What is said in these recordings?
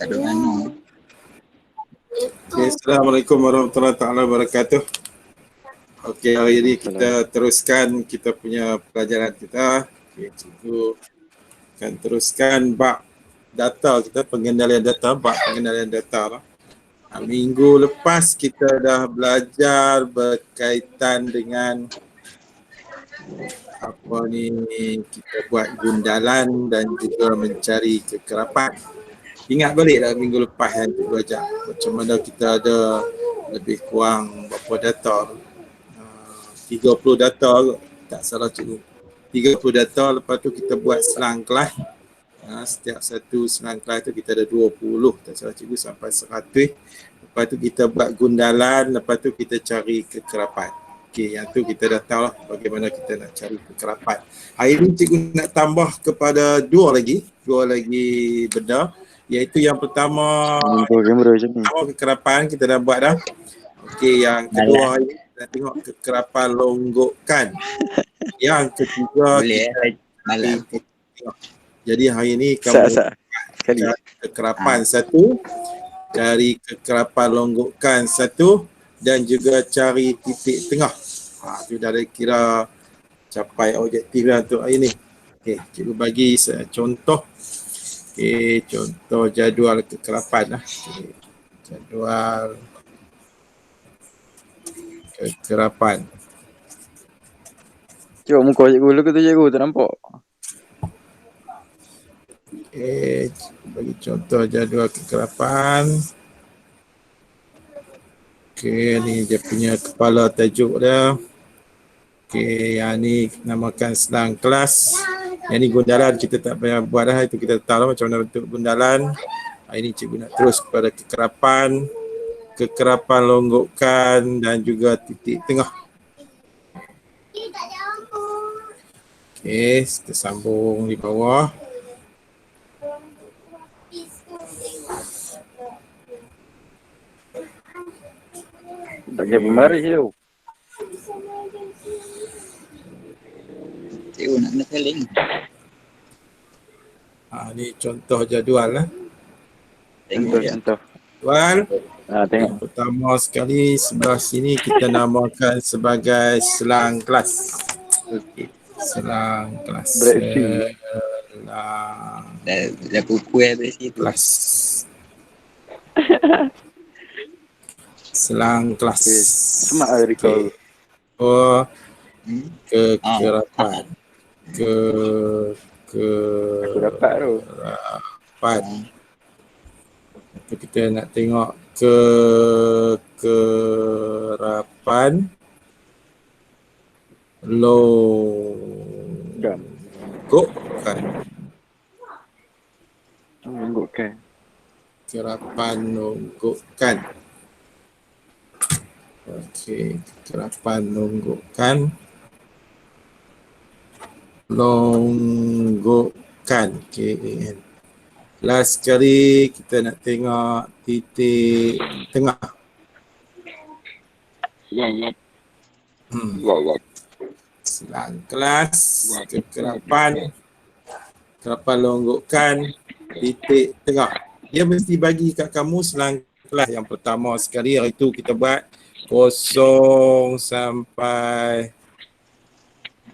Tak ada mana. Okay, Assalamualaikum warahmatullahi wabarakatuh. Okey, hari ini kita teruskan kita punya pelajaran kita. Okay, cikgu akan teruskan bab data kita, pengendalian data, bab pengendalian data lah. Minggu lepas kita dah belajar berkaitan dengan apa ni, kita buat gundalan dan juga mencari kekerapan. Ingat balik dah minggu lepas yang kita belajar macam mana kita ada lebih kurang berapa data, 30 data tak salah cikgu, 30 data. Lepas tu kita buat selang kelas, setiap satu selang kelas tu kita ada 20 tak salah cikgu sampai 100. Lepas tu kita buat gundalan, lepas tu kita cari kekerapan. Okey, yang tu kita dah tahu lah bagaimana kita nak cari kekerapan. Hari ni cikgu nak tambah kepada dua lagi benda, iaitu yang pertama kekerapan kita dah buat dah. Okey, yang kedua hari ni kita tengok kekerapan longgokan. Yang ketiga Malam. Jadi hari ni kamu cari kekerapan satu, cari kekerapan longgokan satu, dan juga cari titik tengah. Itu dah kira capai objektif lah untuk hari ni. Okey, cikgu bagi contoh. Okey, contoh jadual kekerapan lah. Okay. Jadual kekerapan. Cuba muka cikgu dulu tu cikgu, tak nampak. Okey, bagi contoh jadual kekerapan. Okey, ni dia punya kepala tajuk dia. Okey, yang ni namakan selang kelas. Yang ni gundalan, kita tak payah buat dah, itu kita tahu macam mana bentuk gundalan. Hari ni cikgu nak terus kepada kekerapan longgokan dan juga titik tengah. Okey, kita sambung di bawah. Tak kira pembaris tu. Cikgu nak kena saling. Ni contoh jadual lah. Tengok je. Contoh. Jadual. Tengok. Yang pertama sekali sebelah sini kita namakan sebagai selang kelas. Okey, selang kelas. Selang Dah kuku habis situ. kelas. Selang kelas. Semak lah recall. Oh, kekerapan. Aku dapat tu. Kekerapan. Itu kita nak tengok kekerapan longgokan. Longgokan. Kekerapan longgokan. Okey, kekerapan longgokan. Longgokan. KAN. Last sekali kita nak tengok titik tengah. Ya. Selang kelas, kekerapan longgokan, titik tengah. Dia mesti bagi kat kamu selang kelas. Yang pertama sekali hari tu kita buat 0 sampai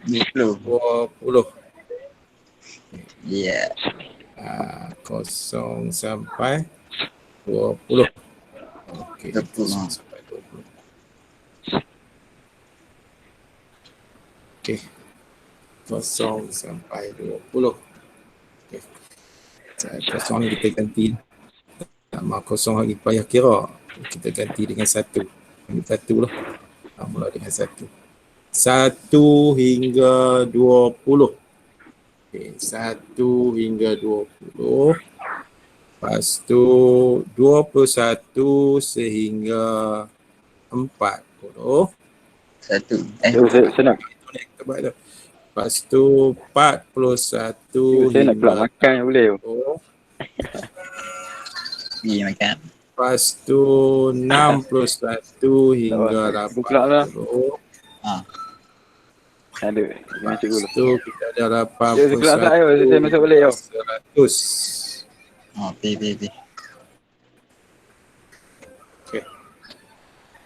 20. Ya. 0 sampai 20. Okey, 0 sampai 20. Okey. 0 sampai 20. Okey. Kosong ni kita ganti. Nama kosong lagi payah kira. Kita ganti dengan 1. Ini 1 lah. Mula dengan 1. 1 hingga 20. Okey, 1 hingga 20. Lepas tu 21 sehingga 40. Satu. Senang. Lepas tu 41 Saya nak keluar makan boleh. Pergi makan. Lepas tu 61 hingga 80. Ada. Dengan cikgu Lepas tu kita ada Dia kelas tak 81 saya masuk balik. 100. Pergi.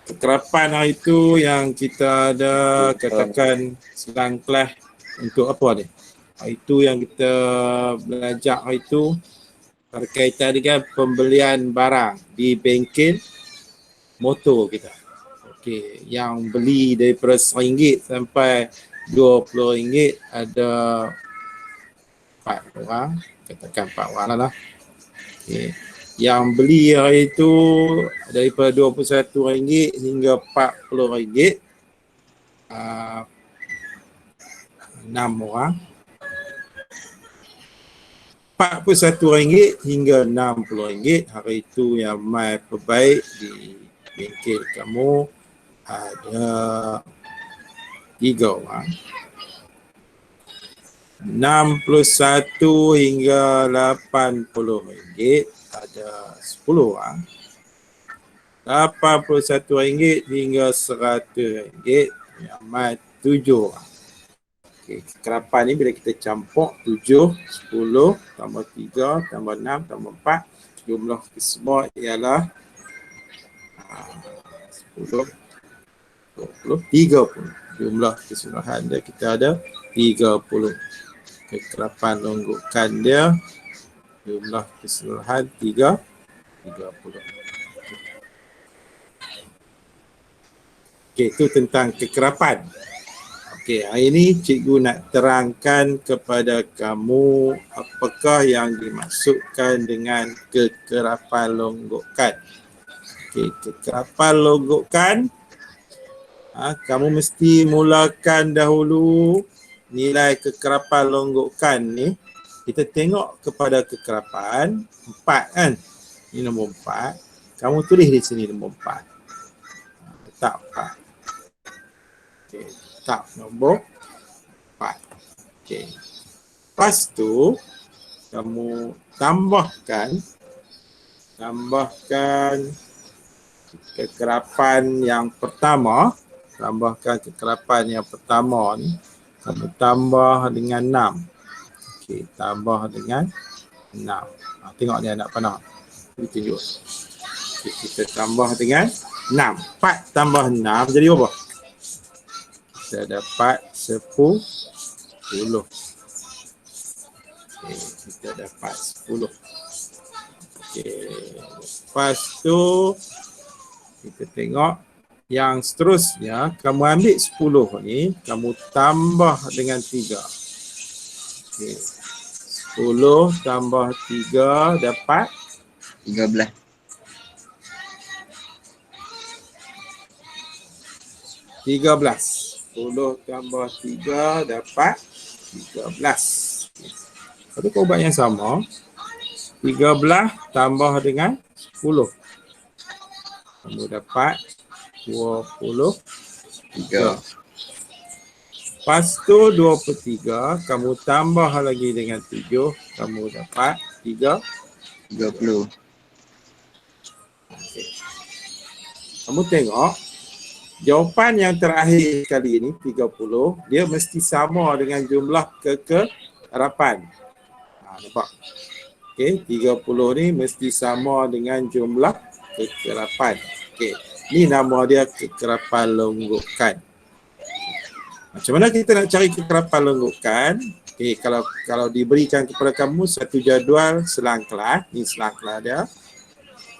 kekerapan hari tu yang kita ada katakan selang kelas untuk apa ni? Hari tu yang kita belajar hari tu berkaitan dengan pembelian barang di bengkel motor kita. Okey, yang beli daripada RM1 sampai RM20 ada 4 orang, katakan 4 orang lah. Okey. Yang beli hari itu daripada RM21 hingga RM40, 6 orang. RM41 hingga RM60 hari itu yang mai perbaik di bengkel kamu ada 3 orang. 61 hingga RM80 ada 10 orang. RM81 hingga RM100 yang mai 7 orang. Okey, kekerapan ni bila kita campur 7, 10, tambah 3, tambah 6, tambah 4, jumlah kesemua ialah 10, 20, 30. Jumlah keseluruhan dia kita ada 30. Kekerapan longgokan dia jumlah keseluruhan 30. Okey, itu tentang kekerapan. Okey, hari ini cikgu nak terangkan kepada kamu apakah yang dimaksudkan dengan kekerapan longgokan. Okey, kekerapan longgokan, kamu mesti mulakan dahulu nilai kekerapan longgokan ni. Kita tengok kepada kekerapan 4 kan. Ini nombor 4. Kamu tulis di sini nombor 4. Letak 4. Okey, letak nombor 4. Okey. Lepas tu kamu tambahkan kekerapan yang pertama. Tambahkan kekerapan yang pertama ni. Kamu tambah dengan 6. Okey, tambah dengan 6. Tengok ni anak panah. Ini tunjuk. Okey, kita tambah dengan 6. 4 tambah 6 jadi apa? Kita dapat 10. Okey, kita dapat 10. Okey, lepas tu kita tengok yang seterusnya, kamu ambil 10 ni, kamu tambah dengan 3. Okey. 10 tambah 3 dapat 13. 10 tambah 3 dapat 13. Lepas tu kau buat yang sama. 13 tambah dengan 10. Kamu dapat 23. Lepas tu 23, kamu tambah lagi dengan 7, kamu dapat 30. Okay. Kamu tengok, jawapan yang terakhir kali ini 30, dia mesti sama dengan jumlah kekerapan. Nampak? Okey, 30 ni mesti sama dengan jumlah kekerapan. Okey, ni nama dia kekerapan longgokan. Macam mana kita nak cari kekerapan longgokan? Okey, kalau diberikan kepada kamu satu jadual selang kelas, ni selang kelas dia.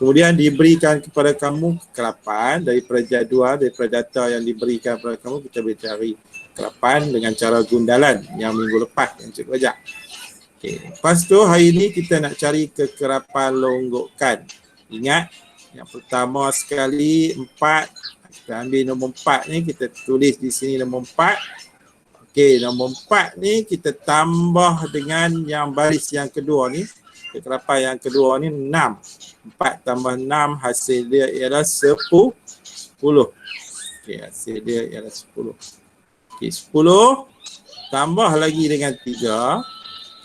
Kemudian diberikan kepada kamu kekerapan daripada jadual, daripada data yang diberikan kepada kamu, kita boleh cari kekerapan dengan cara gundalan yang minggu lepas yang cikgu ajar. Okey, lepas tu hari ni kita nak cari kekerapan longgokan. Ingat, yang pertama sekali 4. Kita ambil nombor 4 ni, kita tulis di sini nombor 4. Okey, nombor 4 ni kita tambah dengan yang baris yang kedua ni. Kekerapan yang kedua ni 6. 4 tambah 6 hasil dia ialah 10. Okey, hasil dia ialah 10. Okey, 10 tambah lagi dengan 3.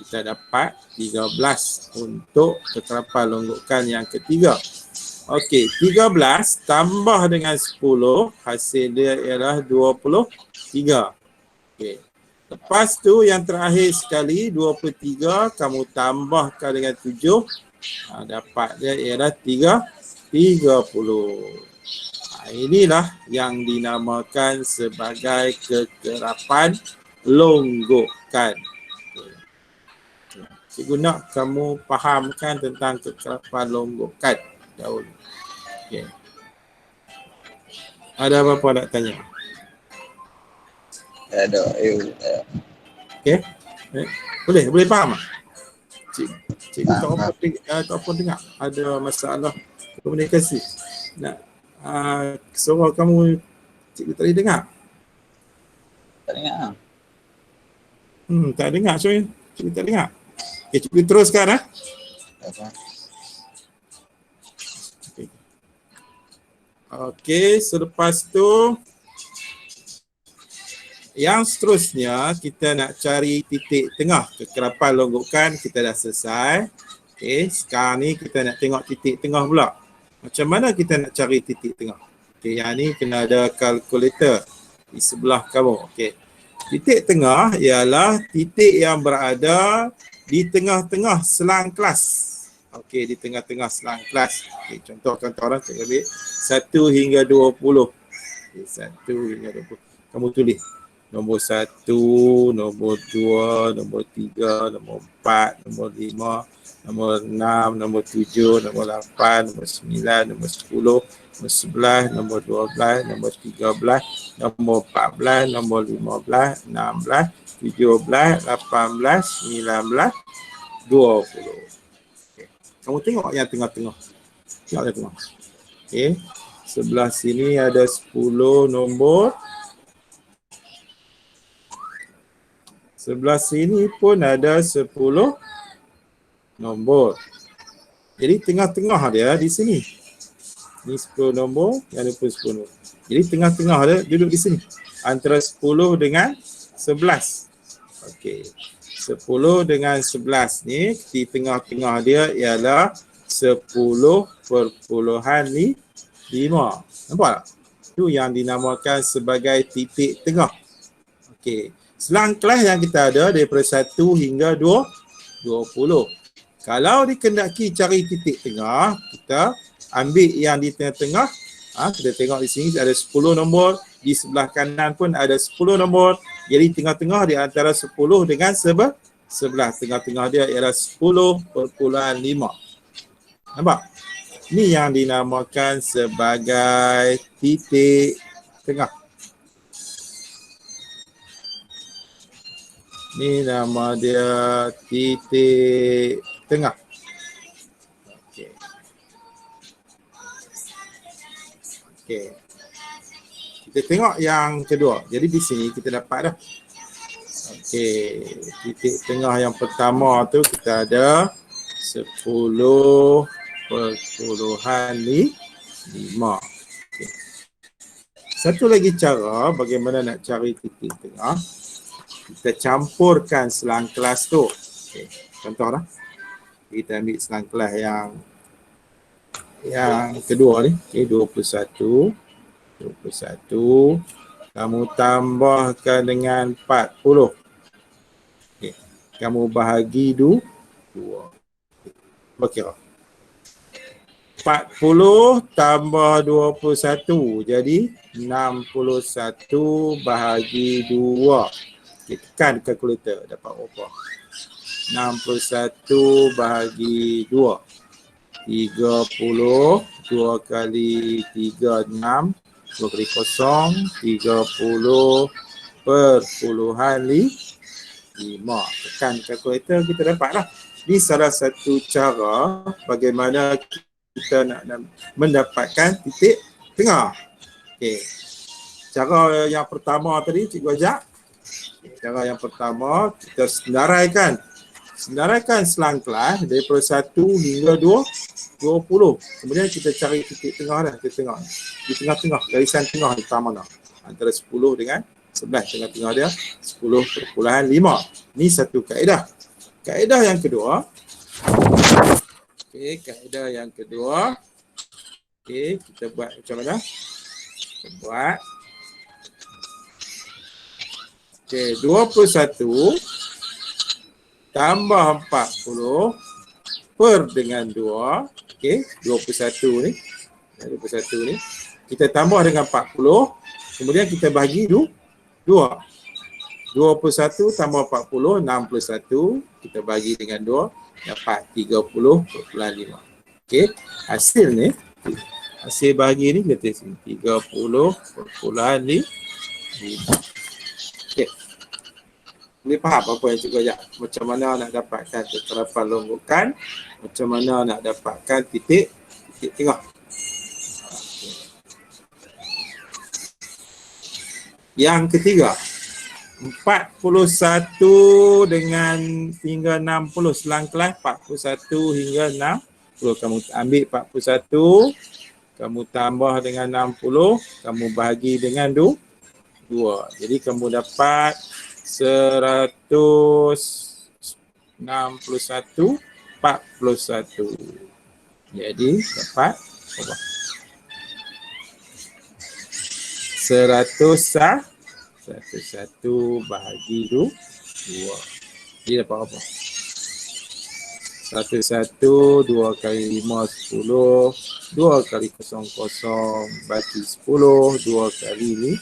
Kita dapat 13 untuk kekerapan longgokan yang ketiga. Okey, 13 tambah dengan 10, hasil dia ialah 23. Okey. Lepas tu yang terakhir sekali 23 kamu tambahkan dengan 7, dapat dia ialah 30. Inilah yang dinamakan sebagai kekerapan longgokan. Cikgu nak kamu fahamkan tentang kekerapan longgokan dahulu. Okay. Ada apa-apa nak tanya? Tak ada. Okay. Boleh faham tak? Cikgu Faham. tak apa dengar. Ada masalah komunikasi. Nak suara kamu cikgu tadi dengar? Tak dengar lah. Tak dengar soalnya. Cikgu tak dengar. Okay, cikgu teruskan Apa? Okey, selepas tu yang seterusnya kita nak cari titik tengah kekerapan longgokan. Kita dah selesai. Okey, sekarang ni kita nak tengok titik tengah pula. Macam mana kita nak cari titik tengah? Okey, yang ni kena ada kalkulator di sebelah kamu. Okey. Titik tengah ialah titik yang berada di tengah-tengah selang kelas. Okey, di tengah-tengah selang kelas. Okey, contoh-contoh orang saya ambil 1 hingga 20. Okey, 1 hingga 20. Kamu tulis nombor 1, nombor 2, nombor 3, nombor 4, nombor 5, nombor 6, nombor 7, nombor 8, nombor 9, nombor 10, nombor 11, nombor 12, nombor 13, nombor 14, nombor 15, 16, 17, 18, 19, 20. Kamu tengok yang tengah-tengah. Tengok yang tengah. Okey. Sebelah sini ada 10 nombor. Sebelah sini pun ada 10 nombor. Jadi tengah-tengah dia di sini. Ini 10 nombor, yang ni pun 10 nombor. Jadi tengah-tengah dia duduk di sini. Antara 10 dengan 11. Okey. 10 dengan 11 ni, di tengah-tengah dia ialah 10.5. Nampak tak? Itu yang dinamakan sebagai titik tengah. Okey. Selang kelas yang kita ada daripada 1 hingga 20. Kalau dikendaki cari titik tengah, kita ambil yang di tengah-tengah. Kita tengok di sini ada 10 nombor. Di sebelah kanan pun ada 10 nombor. Jadi tengah-tengah di antara 10 dengan 11. Tengah-tengah dia ialah 10.5. Nampak? Ini yang dinamakan sebagai titik tengah. Ini nama dia titik tengah. Okey. Okey. Kita tengok yang kedua. Jadi di sini kita dapat dah. Okey, titik tengah yang pertama tu kita ada 10.5. Okay. Satu lagi cara bagaimana nak cari titik tengah. Kita campurkan selang kelas tu. Okay. Contoh lah. Kita ambil selang kelas yang kedua ni. Okay, 21. Kamu tambahkan dengan 40. Okay. Kamu bahagi 2. Berkira. 40 tambah 21. Jadi 61 bahagi 2. Tekan kalkulator dapat berapa? 61 bahagi 2. 30. 2 kali 3, 6. 2 kali 0. 30.5. Tekan kalkulator kita dapat lah. Ini salah satu cara bagaimana kita nak mendapatkan titik tengah. Okey. Cara yang pertama tadi cikgu ajak. Cara yang pertama kita senaraikan selang kelas daripada 1 hingga 20. Kemudian kita cari titik tengah dah. Di tengah-tengah, garisan tengah di mana? Antara 10 dengan 11. Tengah-tengah dia 10.5. Ini satu kaedah. Kaedah yang kedua. Okey, kaedah yang kedua. Okey, kita buat macam mana? Kita buat. Okey, 21 tambah 40 per dengan 2. Okey, 21 ni. kita tambah dengan 40, kemudian kita bagi 2. 21 tambah 40, 61, kita bagi dengan 2, dapat 30,5. Okey, hasil ni, hasil bahagi ni kita tulis 30,5. Okey. Boleh faham apa yang cikgu ajak? Macam mana nak dapatkan kekerapan longgokan, macam mana nak dapatkan titik tengah. Yang ketiga, 41 dengan hingga 60 selang kelas, 41 hingga 60. Kamu ambil 41, kamu tambah dengan 60, kamu bahagi dengan 2. Jadi kamu dapat 161, 41. Jadi dapat apa? 101 bahagi 2. Jadi dapat apa? 101, 2 kali 5, 10. 2 kali 00 bagi 10. 2 kali ni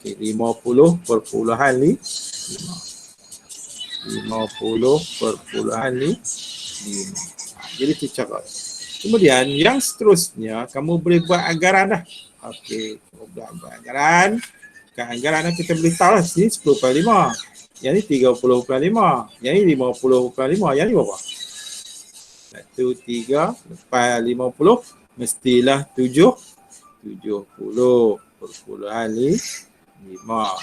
50,5. 50,5. Jadi itu cara. Kemudian yang seterusnya kamu boleh buat anggaran dah. Okey, kamu buat anggaran. Anggaran kita boleh tahu lah sini 10/5. Yang ni 30/5. Yang ni 50/5. Yang ni berapa? 1, 3, lepas 50 mestilah 70,5.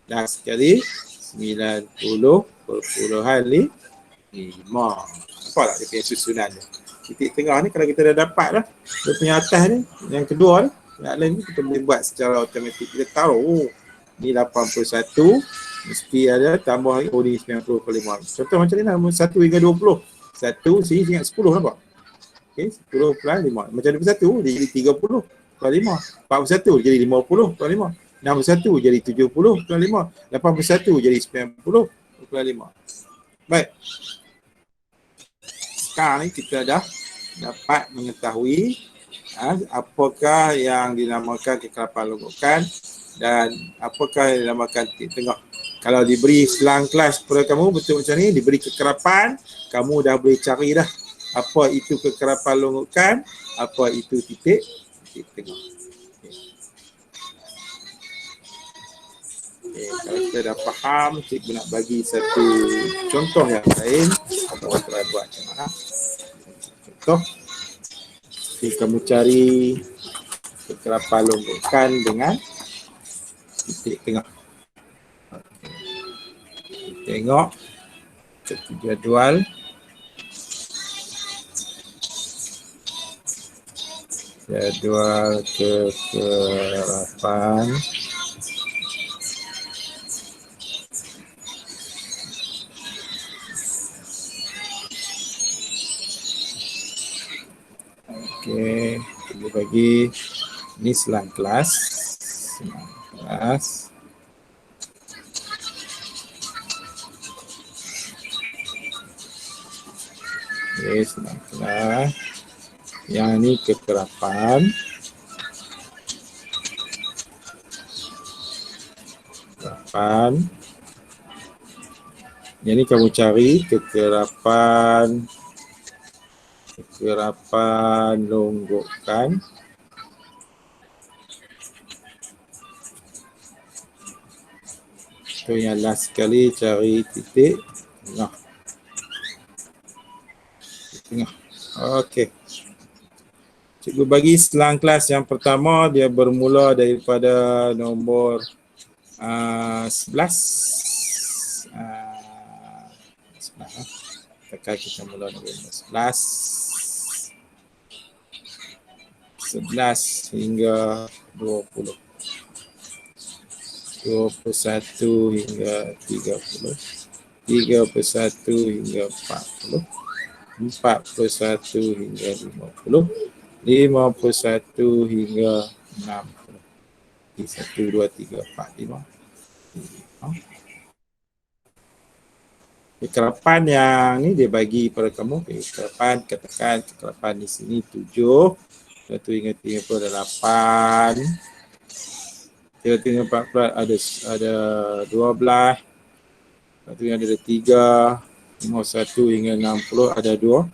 Dan sekali 90,5. Nampak tak dia punya susunan ni? Titik tengah ni kalau kita dah dapat dah, dia punya atas ni, yang kedua ni, yang lain ni kita boleh buat secara automatik. Kita tahu, ni 81, mesti ada tambah lagi, ni 90/5. Contoh macam ni lah, 1 hingga 20. 1 sini ingat 10 nampak? Okay, 10/5. Macam 21 dia jadi 30/5. 41 jadi 50/5. 61 jadi 70/5. 81 jadi 90/5. Baik. Sekarang ni kita dah dapat mengetahui apakah yang dinamakan kekerapan longgokan dan apakah yang dinamakan titik tengah. Kalau diberi selang kelas kepada kamu betul macam ni, diberi kekerapan, kamu dah boleh cari dah apa itu kekerapan longgokan, apa itu titik tengah. Okay, kalau kita dah faham, cikgu nak bagi satu contoh yang lain. Kamu try buat macam mana? Contoh, kamu cari kekerapan longgokan dengan titik tengah. Tengok satu jadual. Jadual kekerapan okey, kita bagi ni selang kelas. Okey, selang kelas. Yang ni kekerapan. Yang ni kamu cari kekerapan longgokan. So yang last sekali cari titik tengah. Okey. Cikgu bagi selang kelas yang pertama, dia bermula daripada nombor 11. Tekan kita mula nombor 11. 11 hingga 20. 21 hingga 30. 31 hingga 40. 41 hingga 50. 51 hingga 60. 1, 2, 3, 4, 5. Kekerapan yang ni dia bagi pada kamu. Kekerapan, katakan kekerapan di sini 7. 21 hingga 30 ada 8. 30 hingga 40 ada 12. 1 hingga ada 3. 51 hingga 60 ada 2.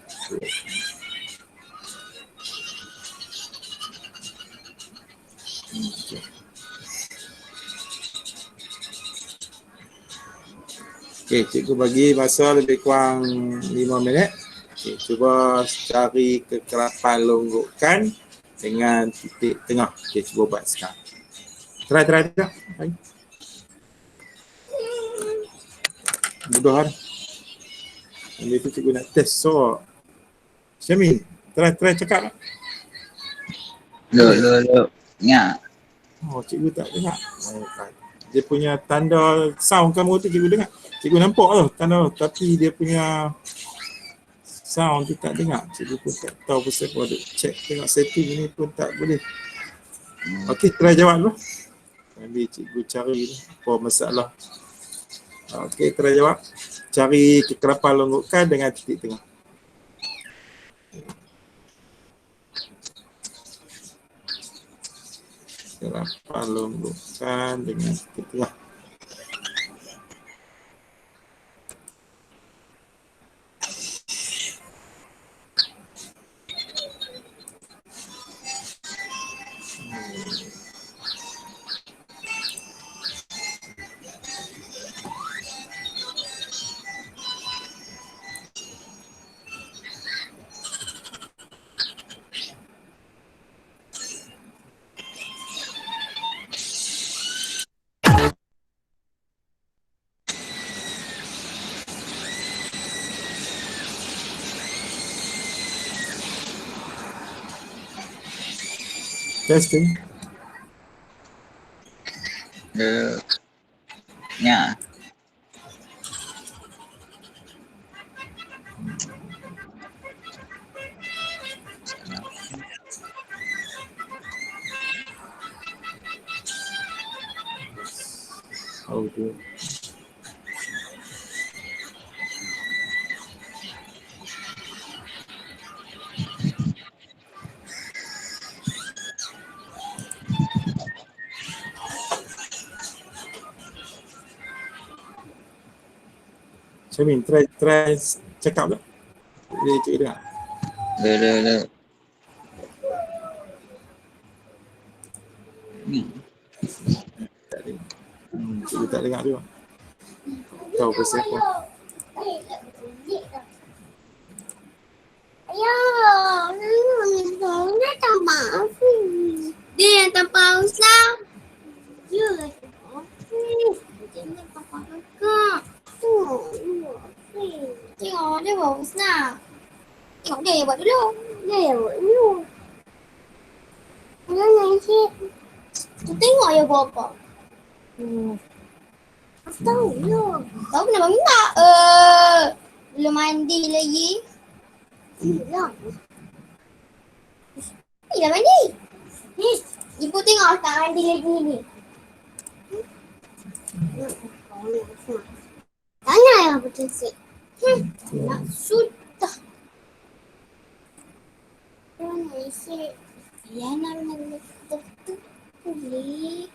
Okey, cikgu bagi masa lebih kurang 5 minit. Okey, cuba cari kekerapan longgokan dengan titik tengah. Okey, cuba buat sekarang. Try tak? Try. Mudah kan? Yang itu cikgu nak test. So, Syamin, try cakap lah. Look. Ingat. Oh, cikgu tak dengar. Dia punya tanda sound kamu tu cikgu dengar. Cikgu nampak tu tanda, tapi dia punya sound tu tak dengar. Cikgu pun tak tahu pasal apa. Check tengok setting ni pun tak boleh. Okey, try jawab dulu. Nanti cikgu cari apa masalah. Okey, try jawab. Cari kekerapan longgokan dengan titik tengah. Kekerapan longgokan dengan titik tengah. Testing. Look. Ingat. Audio. Syamin, try cakap lah. Dia cikgu dengar. Look. Tak dengar. Cikgu tak dengar juga. Tahu pasal apa. Dia yang tanpa usah. Ya, dia tanpa kakak. Tengok dia bagus lah. Tengok dia yang buat dulu. Dia yang buat dulu. Jangan sikit. Tu tengok ya buat apa. Aku tahu lah. Tahu kenapa minta? Belum mandi lagi. Hilang. Dah mandi. Ni, ibu tengok tak mandi lagi ni. Tanya yang betul sih. Nak sudah. Tanya sih. Ya nak betul boleh.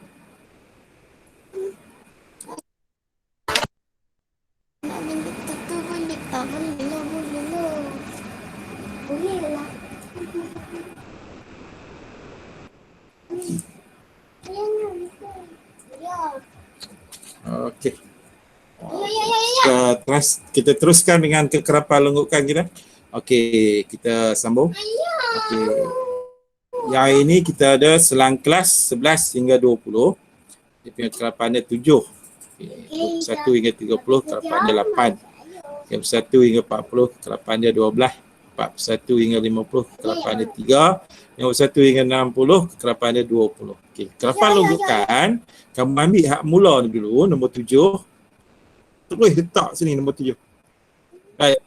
Nak betul boleh tak boleh lah boleh lah. Boleh lah. Okey. Ya. Kita teruskan dengan kekerapan longgokan kita. Okey, kita sambung. Okey. Yang ini kita ada selang kelas 11 hingga 20. Dia punya kekerapan dia 7. Okay. 21 hingga 30 kekerapan dia 8. 21 hingga 40 kekerapan dia 12. 41 hingga 50 kekerapan dia 3. 51 hingga 60 kekerapan dia 20. Okey, kekerapan longgokan kamu ambil hak mula ni dulu, nombor 7. Terus letak sini nombor 7. Baik.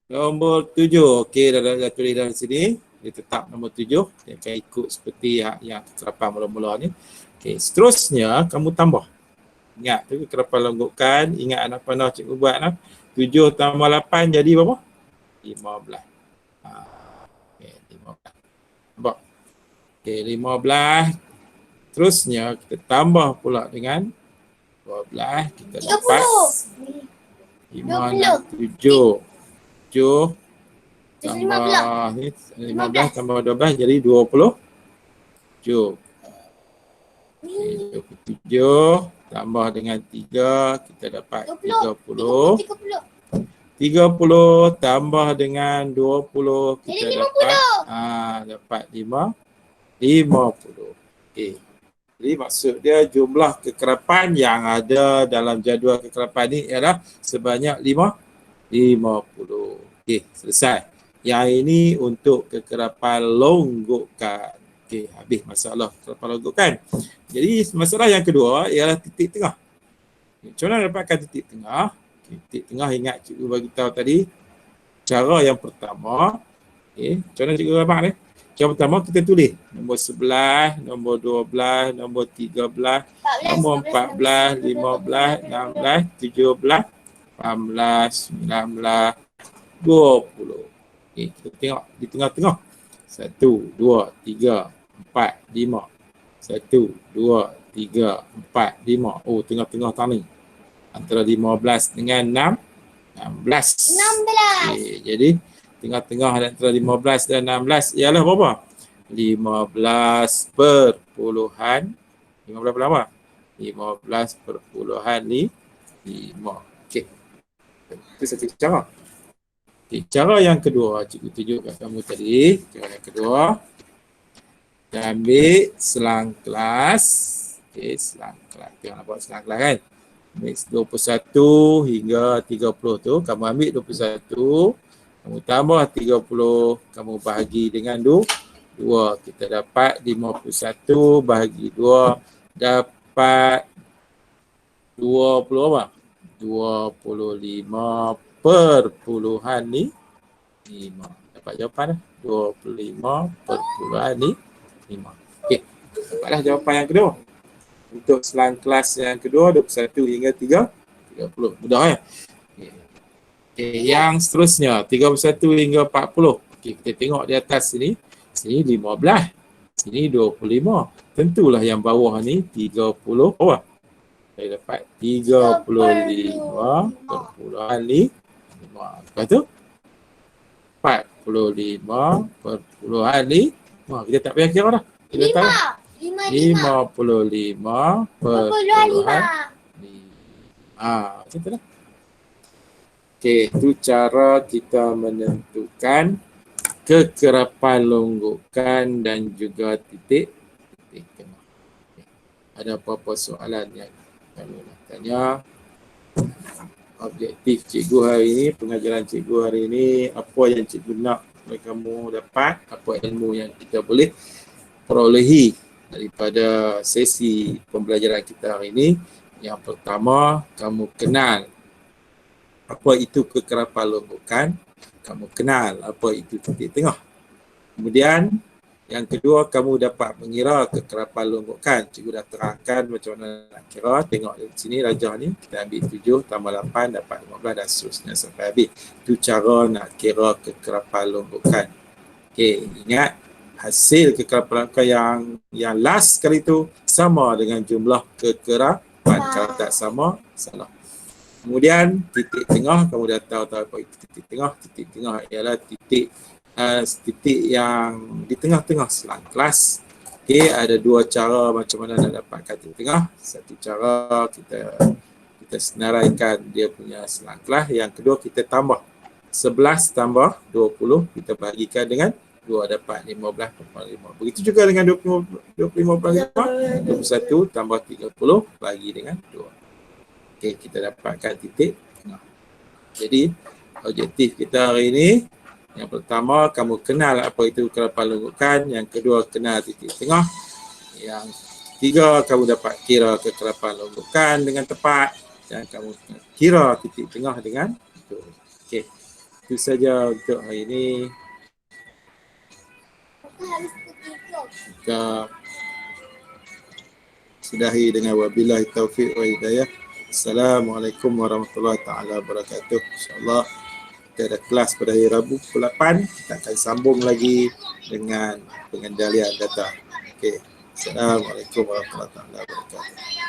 Nombor 7. Okey, dah tulis dalam sini. Dia tetap nombor 7. Dia akan ikut seperti yang kekerapan mula-mula ni. Okey, seterusnya kamu tambah. Ingat tu kekerapan longgokan, ingat anak panah cikgu buat lah. 7 tambah 8 jadi berapa? 15. Okey, 15. Nampak? Okey, 15. Terusnya kita tambah pula dengan 12. Kita dapat 5, 6, 7. 7 tambah ni 15 tambah 12 jadi 20. 7. 27 tambah dengan 3 kita dapat 30. 30 tambah dengan 20 kita dapat 50. Okey. Jadi maksud dia jumlah kekerapan yang ada dalam jadual kekerapan ni ialah sebanyak 50. Okey, selesai. Yang ini untuk kekerapan longgokan. Okey, habis masalah kekerapan longgokan. Jadi masalah yang kedua ialah titik tengah. Macam mana dapatkan titik tengah? Titik tengah ingat cikgu bagi tahu tadi. Cara yang pertama, macam mana cikgu abang ni? Yang pertama kita tulis nombor 11, nombor 12, nombor 13, nombor 14, 15, 16, 17, 18, 19, 20. Okey, kita tengok di tengah-tengah. 1, 2, 3, 4, 5. 1, 2, 3, 4, 5. Oh, tengah-tengah tani. Antara 15 dengan 16. Okey, jadi tengah-tengah antara 15 dan 16 ialah berapa? 15 perpuluhan 15 berapa? 15 perpuluhan 5. Okey. Itu satu cara. Okay, cara yang kedua cikgu tunjuk kat kamu tadi. Cara yang kedua, kita ambil selang kelas. Okey, selang kelas. Kita nak buat selang kelas kan? Ambil 21 hingga 30 tu. Kamu ambil 21. Kamu tambah 30. Kamu bahagi dengan 2. Kita dapat 51 bahagi 2. Dapat 20 apa? 25 perpuluhan 5. Dapat jawapan dah. 25 perpuluhan 5. Okey. Dapatlah jawapan yang kedua. Untuk selang kelas yang kedua 21 hingga 30. Mudah ya? Okey, yang seterusnya 31 hingga 40. Okey, kita tengok di atas sini. Sini 15. Sini 25. Tentulah yang bawah ni 30 bawah. Saya dapat 35 perpuluhan 5. Lepas tu 45 perpuluhan 5. Kita tak payah kira dah. Kita tahu 55 perpuluhan 5. Macam tu lah. Okey, itu cara kita menentukan kekerapan longgokan dan juga titik tengah. Ada apa-apa soalan yang kamu nak tanya? Objektif cikgu hari ini, pengajaran cikgu hari ini, apa yang cikgu nak kamu dapat, apa ilmu yang kita boleh perolehi daripada sesi pembelajaran kita hari ini. Yang pertama, kamu kenal apa itu kekerapan longgokan, kamu kenal apa itu titik tengah. Kemudian yang kedua, kamu dapat mengira kekerapan longgokan. Cikgu dah terangkan macam mana nak kira. Tengok di sini rajah ni, kita ambil 7 tambah 8 dapat 15 dan seterusnya sampai habis. Itu cara nak kira kekerapan longgokan. Okey, ingat hasil kekerapan longgokan yang last kali tu sama dengan jumlah kekerapan. Kalau tak sama, salah. Kemudian titik tengah, kamu dah tahu apa itu titik tengah. Titik tengah ialah titik yang di tengah-tengah selang kelas. Okey, ada dua cara macam mana nak dapatkan titik tengah. Satu cara kita senaraikan dia punya selang kelas. Yang kedua kita tambah 11 tambah 20 kita bagikan dengan 2 dapat 15/5. Begitu juga dengan 25/5, 21 tambah 30 bagi dengan 2. Okey, kita dapatkan titik tengah. Jadi objektif kita hari ini, yang pertama kamu kenal apa itu kekerapan longgokan, yang kedua kenal titik tengah, yang ketiga kamu dapat kira kekerapan longgokan dengan tepat, dan kamu kira titik tengah dengan betul. Okey, itu saja untuk hari ini. Kita sudahi dengan wabillahi taufiq wa hidayah. Assalamualaikum warahmatullahi taala wabarakatuh. InsyaAllah kita ada kelas pada hari Rabu pukul 8. Kita akan sambung lagi dengan pengendalian data. Okey. Assalamualaikum warahmatullahi wabarakatuh.